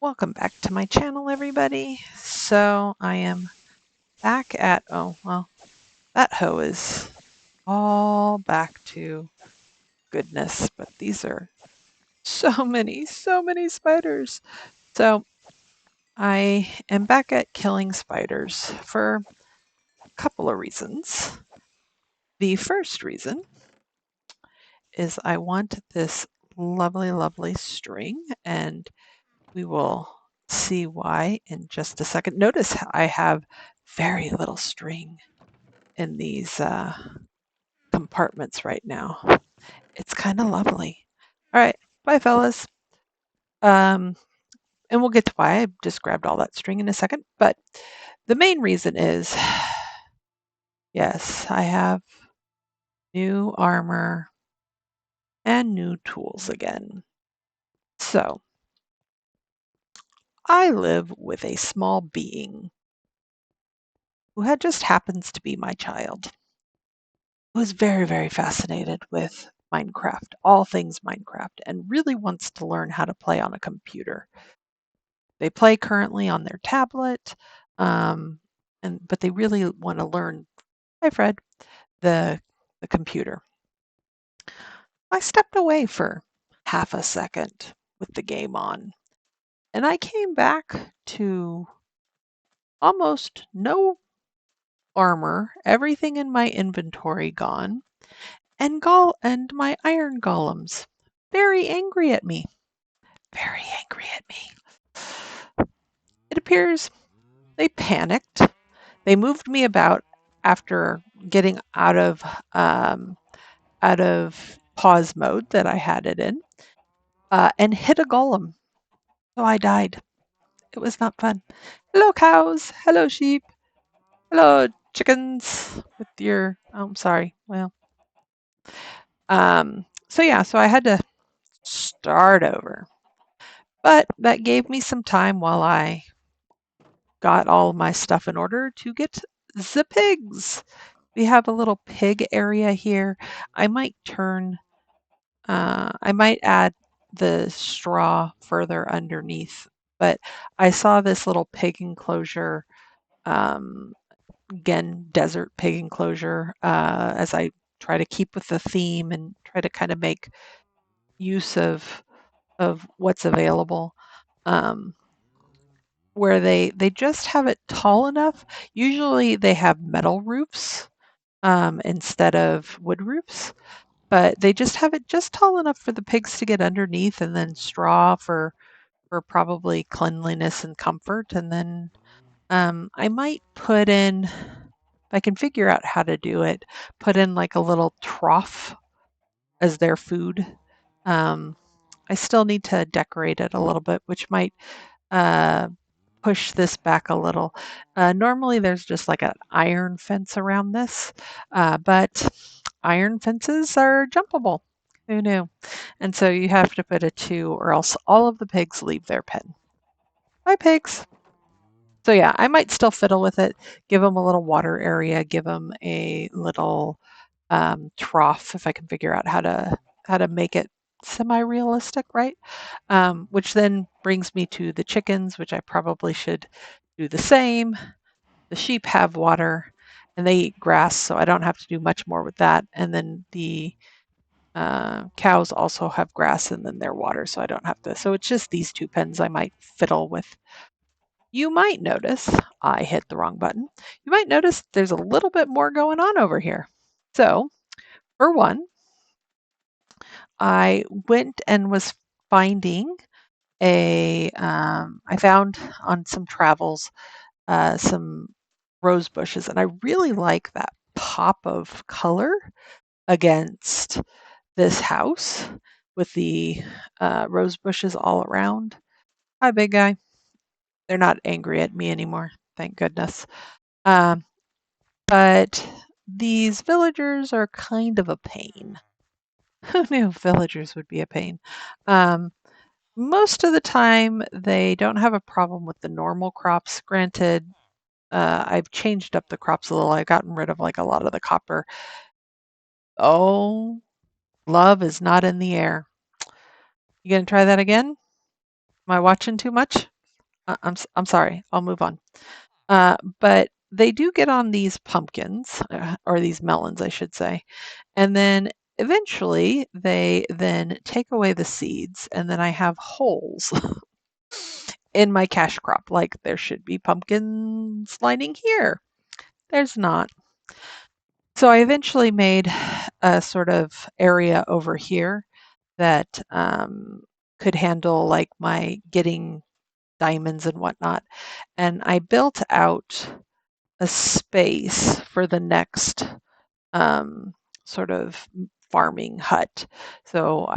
Welcome back to my channel, everybody. So I am back at, oh, well, that hoe is all back to goodness, but these are so many spiders. So I am back at killing spiders for a couple of reasons. The first reason is I want this lovely string, and we will see why in just a second. Notice I have very little string in these compartments right now. It's kind of lovely. All right, bye, fellas. Um, and we'll get to why I just grabbed all that string in a second. But the main reason is yes, I have new armor and new tools again. So I live with a small being who just happens to be my child, who is very fascinated with Minecraft, all things Minecraft, and really wants to learn how to play on a computer. They play currently on their tablet, um, but they really want to learn. Hi, Fred, the the computer. I stepped away for half a second with the game on, and I came back to almost no armor, everything in my inventory gone, and my iron golems very angry at me. Very angry at me. It appears they panicked. They moved me about after getting um, out of pause mode that I had it in, and hit a golem. So I died. It was not fun. Hello, cows. Hello, sheep. Hello, chickens. With your, oh, I'm sorry. Well, so yeah, so I had to start over. But that gave me some time while I got all my stuff in order to get the pigs. We have a little pig area here. I might I might add the straw further underneath, but I saw this little pig enclosure, um, again, desert pig enclosure, as I try to keep with the theme and try to kind of make use of what's available. Um, where they just have it tall enough. Usually they have metal roofs instead of wood roofs, but they just have it just tall enough for the pigs to get underneath, and then straw for probably cleanliness and comfort. And then I might put in, if I can figure out how to do it, put in like a little trough as their food. Um, I still need to decorate it a little bit, which might uh, push this back a little. Normally there's just like an iron fence around this, but iron fences are jumpable. Who knew? And so you have to put a 2 or else all of the pigs leave their pen. Bye, pigs. So yeah, I might still fiddle with it, give them a little water area, give them a little trough if I can figure out how to make it semi-realistic, right? Which then brings me to the chickens, which I probably should do the same. The sheep have water and they eat grass, so I don't have to do much more with that. And then the cows also have grass and then their water, so I don't have to. So it's just these two pens I might fiddle with. You might notice I hit the wrong button. You might notice there's a little bit more going on over here. So, for one, I went and was finding I found on some travels some rose bushes, and I really like that pop of color against this house with the rose bushes all around. Hi, big guy. They're not angry at me anymore, thank goodness. Um, but these villagers are kind of a pain. Who knew villagers would be a pain? Um, Most of the time, they don't have a problem with the normal crops. Granted, I've changed up the crops a little. I've gotten rid of like a lot of the copper. Oh, love is not in the air. You gonna try that again? Am I watching too much? I'm sorry. I'll move on. But they do get on these pumpkins, or these melons, I should say, and then eventually they then take away the seeds, and then I have holes in my cash crop. Like there should be pumpkins lining here. There's not. So I eventually made a sort of area over here that could handle like my getting diamonds and whatnot. And I built out a space for the next um, sort of farming hut. So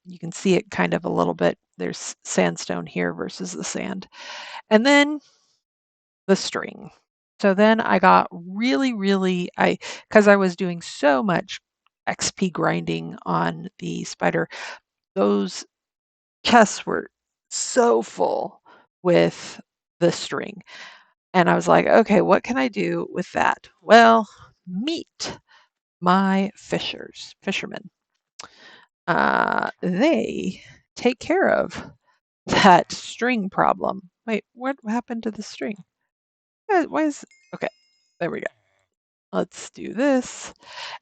you can see it kind of a little bit. There's sandstone here versus the sand. And then the string. So then I got really, because I was doing so much XP grinding on the spider, those chests were so full with the string. And I was like, okay, what can I do with that? Well, meet my fishermen. They take care of that string problem. Wait, what happened to the string? Why is okay? There we go. Let's do this.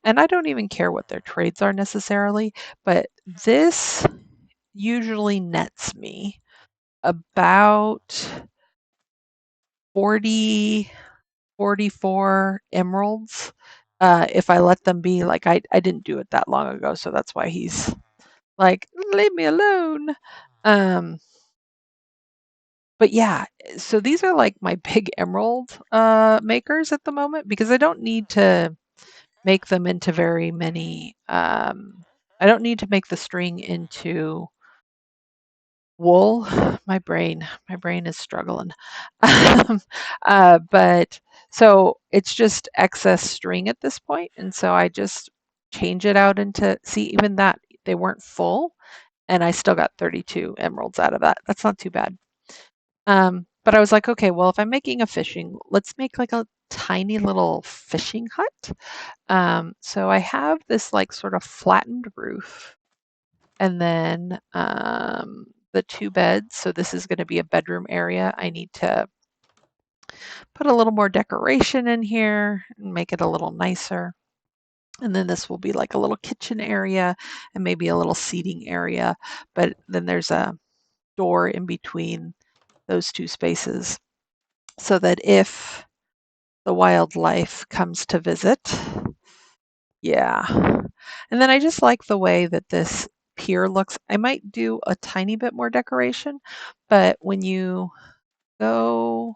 And I don't even care what their trades are necessarily, but this usually nets me about 40, 44 emeralds. If I let them be, like I didn't do it that long ago, so that's why he's like, leave me alone. Um, but yeah, so these are like my big emerald makers at the moment because I don't need to make them into very many. I don't need to make the string into wool. My brain is struggling. Um, but so it's just excess string at this point, and so I just change it out into. See, even that they weren't full, and I still got 32 emeralds out of that. That's not too bad. But I was like, okay, well, if I'm making a fishing, let's make like a tiny little fishing hut. So I have this like sort of flattened roof, and then the two beds. So this is going to be a bedroom area. I need to put a little more decoration in here and make it a little nicer. And then this will be like a little kitchen area and maybe a little seating area. But then there's a door in between those two spaces so that if the wildlife comes to visit, yeah. And then I just like the way that this pier looks. I might do a tiny bit more decoration, but when you go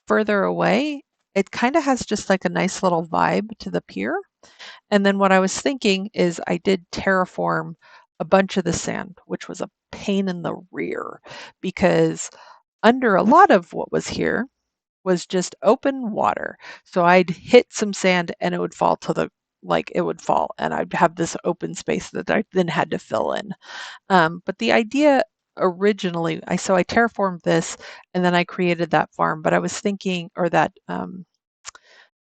further away, it kind of has just like a nice little vibe to the pier. And then what I was thinking is I did terraform a bunch of the sand, which was a pain in the rear because under a lot of what was here was just open water. So I'd hit some sand and it would fall to the like it would fall and I'd have this open space that I then had to fill in. But the idea originally, I terraformed this and then I created that farm. But I was thinking, or that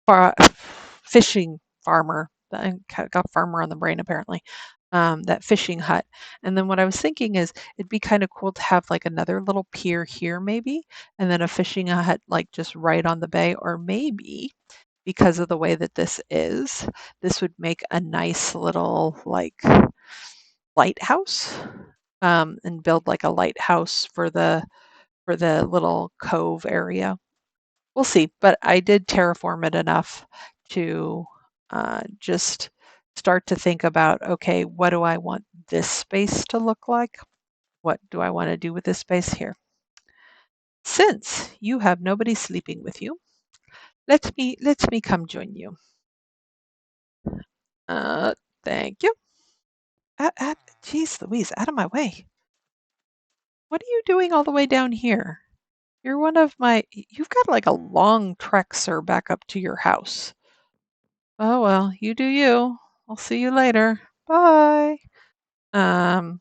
far, fishing farmer. I got farmer on the brain apparently. That fishing hut. And then what I was thinking is it'd be kind of cool to have like another little pier here maybe, and then a fishing hut like just right on the bay, or maybe because of the way that this would make a nice little like lighthouse, and build like a lighthouse for the little cove area. We'll see, but I did terraform it enough to just start to think about, okay, what do I want this space to look like? What do I want to do with this space here? Since you have nobody sleeping with you, let me come join you. Uh, thank you. Geez Louise, out of my way. What are you doing all the way down here? You're one of my. You've got like a long trek, sir, back up to your house. Oh well, you do you. I'll see you later. Bye. Um,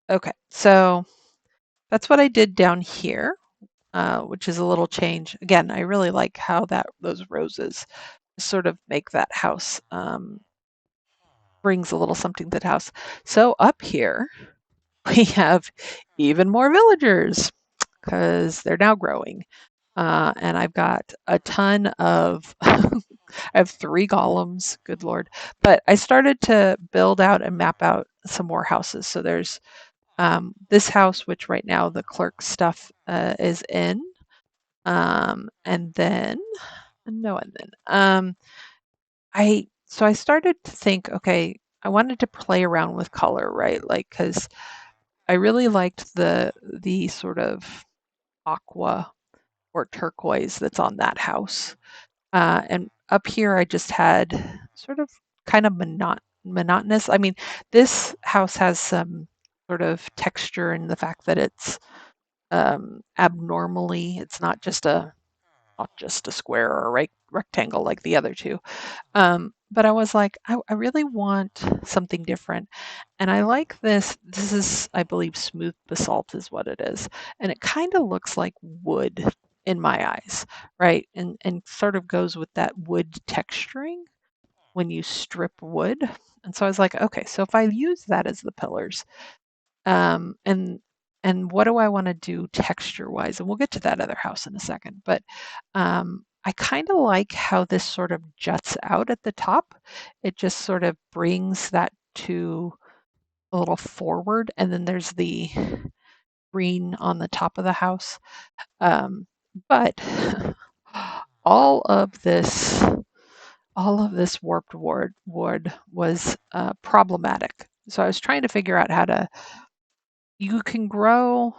okay, so that's what I did down here, which is a little change. Again, I really like how that those roses sort of make that house brings a little something to the house. So up here, we have even more villagers because they're now growing. And I've got a ton of, I have 3 golems, good Lord. But I started to build out and map out some more houses. So there's this house, which right now the clerk stuff is in. And then, no, and then, I started to think, okay, I wanted to play around with color, right? Like, because I really liked the sort of aqua or turquoise that's on that house. And up here, I just had sort of kind of monotonous. I mean, this house has some sort of texture in the fact that it's abnormally, it's not just a square or a rectangle like the other two. But I was like, I really want something different. And I like this. This is, I believe, smooth basalt is what it is. And it kind of looks like wood in my eyes, right? And sort of goes with that wood texturing when you strip wood. And so I was like, okay, so if I use that as the pillars, um, and and what do I want to do texture wise? And we'll get to that other house in a second. But I kind of like how this sort of juts out at the top. It just sort of brings that to a little forward, and then there's the green on the top of the house. Um, but all of this, all of this warped wood was problematic. So I was trying to figure out how to. You can grow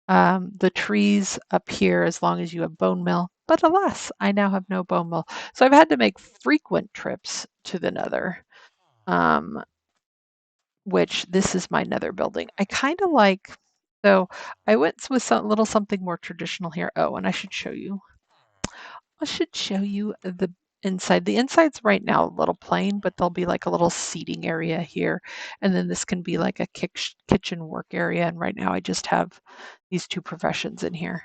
the trees up here as long as you have bone meal. But alas, I now have no bone meal. So I've had to make frequent trips to the nether, um, which this is my nether building. I kind of like, so I went with some little something more traditional here. Oh, and I should show you. I should show you the inside. The inside's right now a little plain, but there'll be like a little seating area here. And then this can be like a kitchen work area. And right now I just have these 2 professions in here.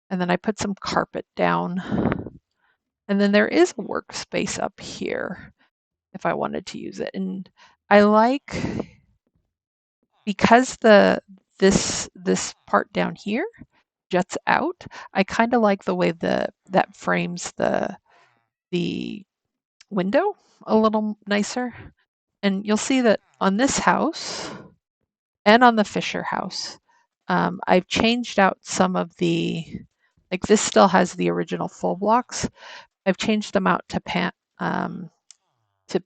And then I put some carpet down. And then there is a workspace up here if I wanted to use it. And I like because this part down here juts out, I kind of like the way that frames the window a little nicer. And you'll see that on this house and on the Fisher house, I've changed out some of like this still has the original full blocks. I've changed them out to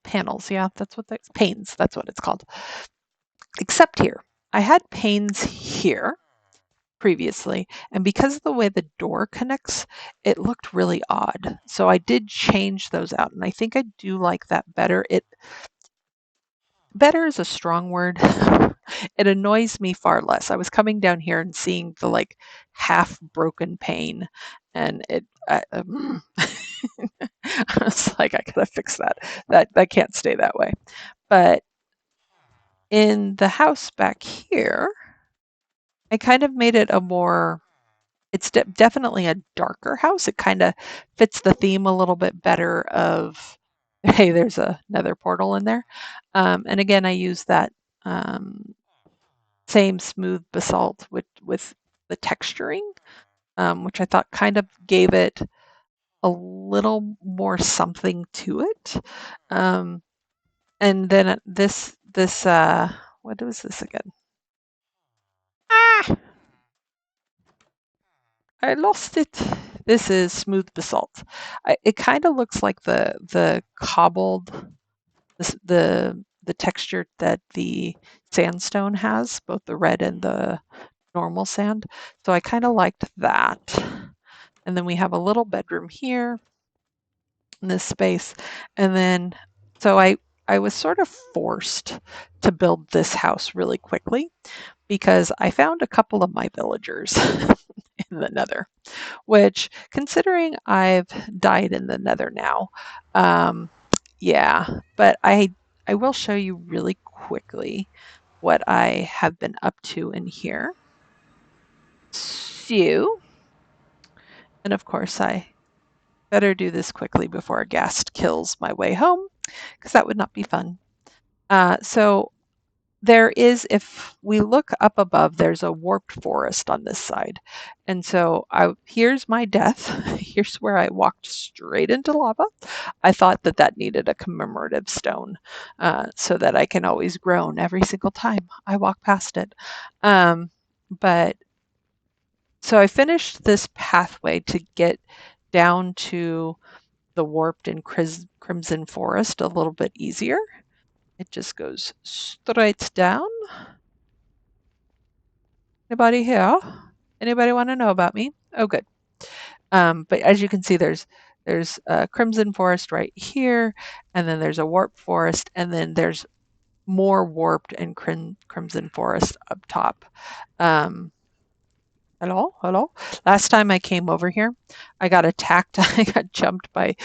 panels. Yeah, that's what that's panes. That's what it's called. Except here, I had panes here previously, and because of the way the door connects, it looked really odd. So I did change those out, and I think I do like that better. It better is a strong word. It annoys me far less. I was coming down here and seeing the like half broken pane, and I was like, I gotta fix that. That can't stay that way. But in the house back here, I kind of made it a more. It's definitely a darker house. It kind of fits the theme a little bit better. Of hey, there's another portal in there, and again, I use that. Um, Same smooth basalt with the texturing, which I thought kind of gave it a little more something to it. Um, and then this what was this again? Ah, I lost it. This is smooth basalt. It kind of looks like the cobbled the texture that the sandstone has, both the red and the normal sand. So I kind of liked that. And then we have a little bedroom here in this space. And then, so I was sort of forced to build this house really quickly because I found a couple of my villagers in the nether, which considering I've died in the nether now, um, yeah, but I will show you really quickly what I have been up to in here. So, and of course I better do this quickly before a ghast kills my way home, because that would not be fun. So there is, if we look up above, there's a warped forest on this side. And so here's my death. Here's where I walked straight into lava. I thought that that needed a commemorative stone so that I can always groan every single time I walk past it. But so I finished this pathway to get down to the warped and crimson forest a little bit easier. It just goes straight down. Anybody here? Anybody want to know about me? Oh, good. But as you can see, there's a crimson forest right here, and then there's a warped forest, and then there's more warped and crimson forest up top. Hello, hello. Last time I came over here, I got attacked. I got jumped by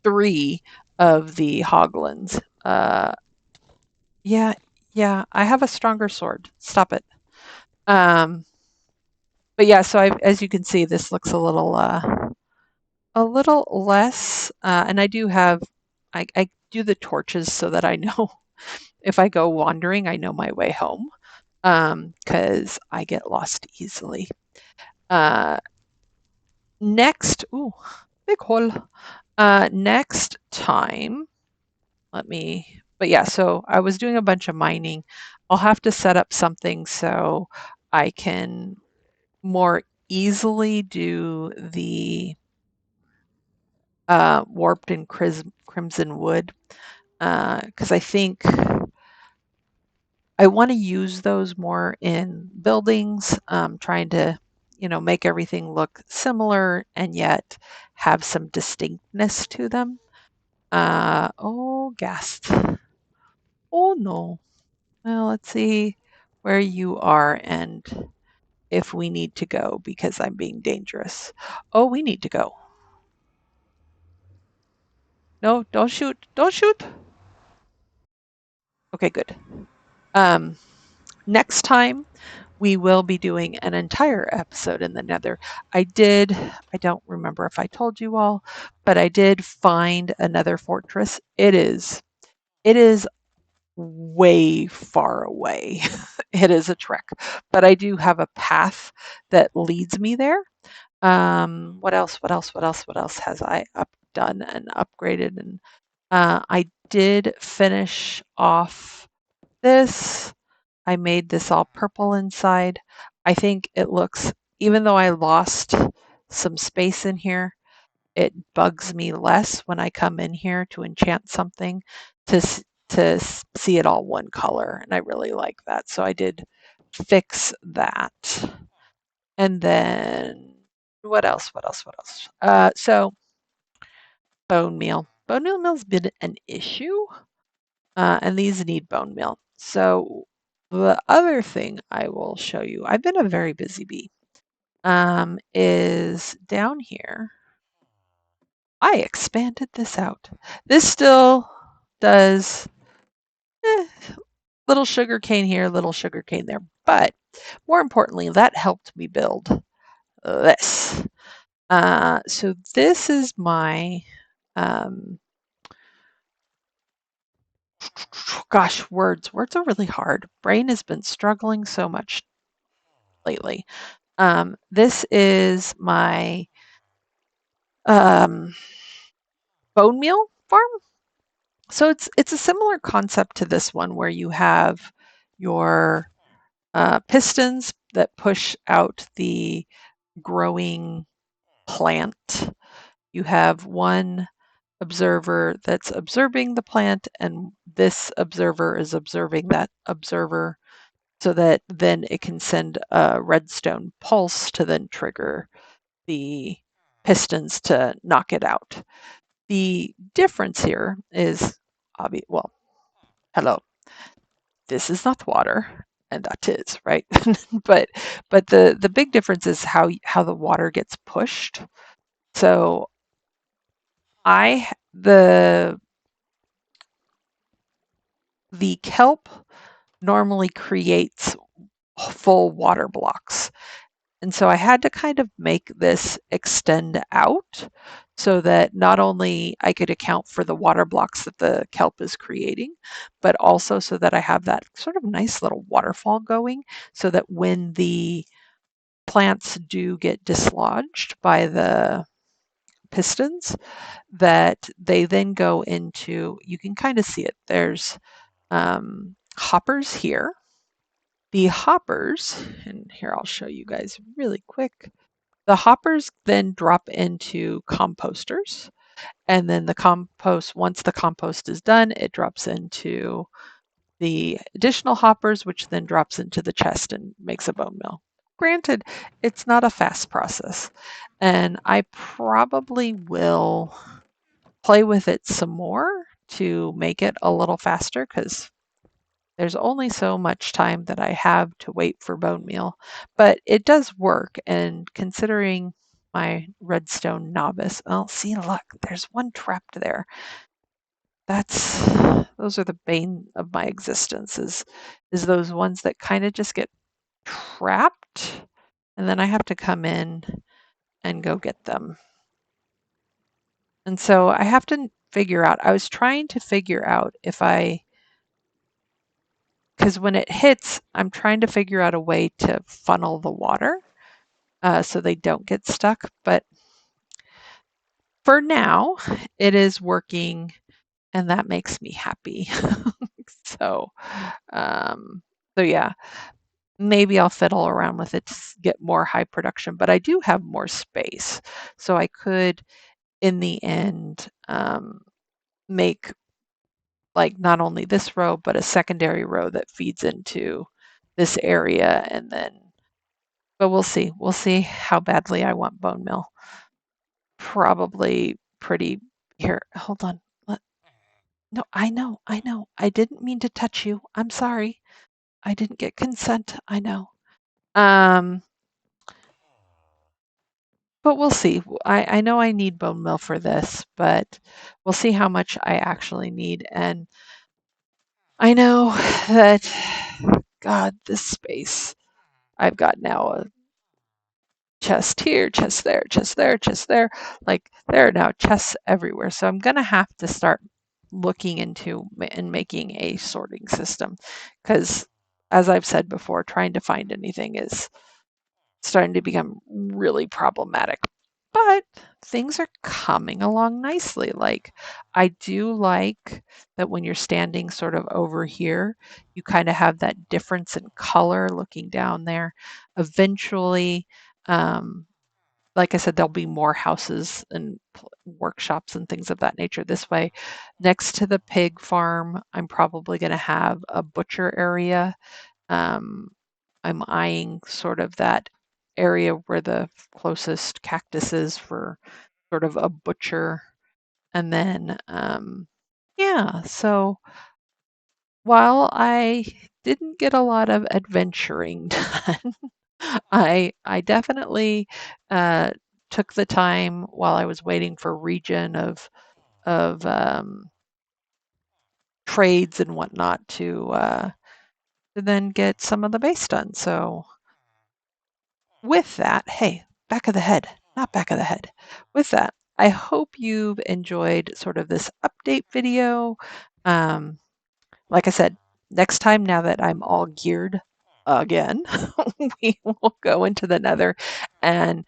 3 of the hoglins. Yeah, yeah. I have a stronger sword. Stop it. Um, but yeah, so as you can see, this looks a little less, and I do have, I do the torches so that I know if I go wandering, I know my way home, because I get lost easily. Uh, next, ooh, big hole. Next time, but yeah, so I was doing a bunch of mining. I'll have to set up something so I can more easily do the warped and crimson wood because I think I want to use those more in buildings, trying to, make everything look similar and yet have some distinctness to them. Oh, ghast. Oh no. Well, let's see where you are and if we need to go because I'm being dangerous. Oh, we need to go. No, don't shoot. Don't shoot. Okay, good. Um, Next time we will be doing an entire episode in the Nether. I don't remember if I told you all, but I did find another fortress. It is way far away. It is a trek, but I do have a path that leads me there. What else? What else? What else? What else has I done and upgraded? And I did finish off this. I made this all purple inside. I think it looks, even though I lost some space in here, it bugs me less when I come in here to enchant something to see it all one color, and I really like that. So I did fix that. And then what else? What else? What else? So bone meal. Bone meal's been an issue, and these need bone meal. So the other thing I will show you, I've been a very busy bee, is down here. I expanded this out. This still does little sugar cane here, little sugar cane there. But more importantly, that helped me build this. So this is my, um, gosh, words. Words are really hard. Brain has been struggling so much lately. This is my um, bone meal farm. So it's a similar concept to this one where you have your pistons that push out the growing plant. You have one observer that's observing the plant, and this observer is observing that observer so that then it can send a redstone pulse to then trigger the pistons to knock it out. The difference here is obvious. Well, hello, this is not water, and that is right. but the big difference is how the water gets pushed. So I the kelp normally creates full water blocks. And so I had to kind of make this extend out so that not only I could account for the water blocks that the kelp is creating, but also so that I have that sort of nice little waterfall going so that when the plants do get dislodged by the pistons, that they then go into, you can kind of see it. There's hoppers here. The hoppers, and here I'll show you guys really quick. The hoppers then drop into composters, and then the compost, once the compost is done, it drops into the additional hoppers, which then drops into the chest and makes a bone meal. Granted, it's not a fast process, and I probably will play with it some more to make it a little faster because there's only so much time that I have to wait for bone meal, but it does work. And considering my redstone novice, oh, see, look, there's one trapped there. That's those are the bane of my existence is those ones that kind of just get trapped, and then I have to come in and go get them. And so I have to figure out. I was trying to figure out if I because when it hits, I'm trying to figure out a way to funnel the water so they don't get stuck. But for now, it is working, and that makes me happy. so, um, so yeah, maybe I'll fiddle around with it to get more high production. But I do have more space, so I could, in the end, make like not only this row but a secondary row that feeds into this area, and then but we'll see. We'll see how badly I want bone meal. Probably pretty here. Hold on. No, I know. I didn't mean to touch you. I'm sorry. I didn't get consent. I know. Um, but we'll see. I know I need bone meal for this, but we'll see how much I actually need. And I know that, God, this space. I've got now a chest here, chest there, chest there, chest there. Like there are now chests everywhere. So I'm going to have to start looking into and making a sorting system because, as I've said before, trying to find anything is starting to become really problematic. But things are coming along nicely. Like, I do like that when you're standing sort of over here, you kind of have that difference in color looking down there. Eventually, um, like I said, there'll be more houses and workshops and things of that nature this way. Next to the pig farm, I'm probably going to have a butcher area. Um, I'm eyeing sort of that area where the closest cactus is for sort of a butcher. And then, yeah, so while I didn't get a lot of adventuring done, I definitely uh, took the time while I was waiting for region of trades and whatnot to then get some of the base done. So with that, hey, back of the head, not back of the head. With that, I hope you've enjoyed sort of this update video. Um, like I said, next time, now that I'm all geared again, we will go into the nether and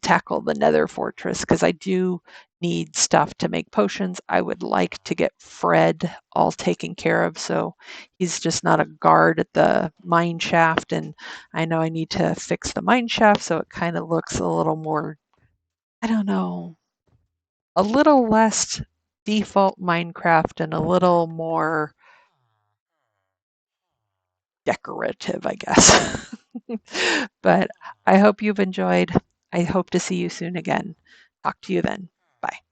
tackle the nether fortress because I do need stuff to make potions. I would like to get Fred all taken care of so he's just not a guard at the mine shaft. And I know I need to fix the mine shaft so it kind of looks a little more, I don't know, a little less default Minecraft and a little more decorative, I guess. But I hope you've enjoyed. I hope to see you soon again. Talk to you then. Bye.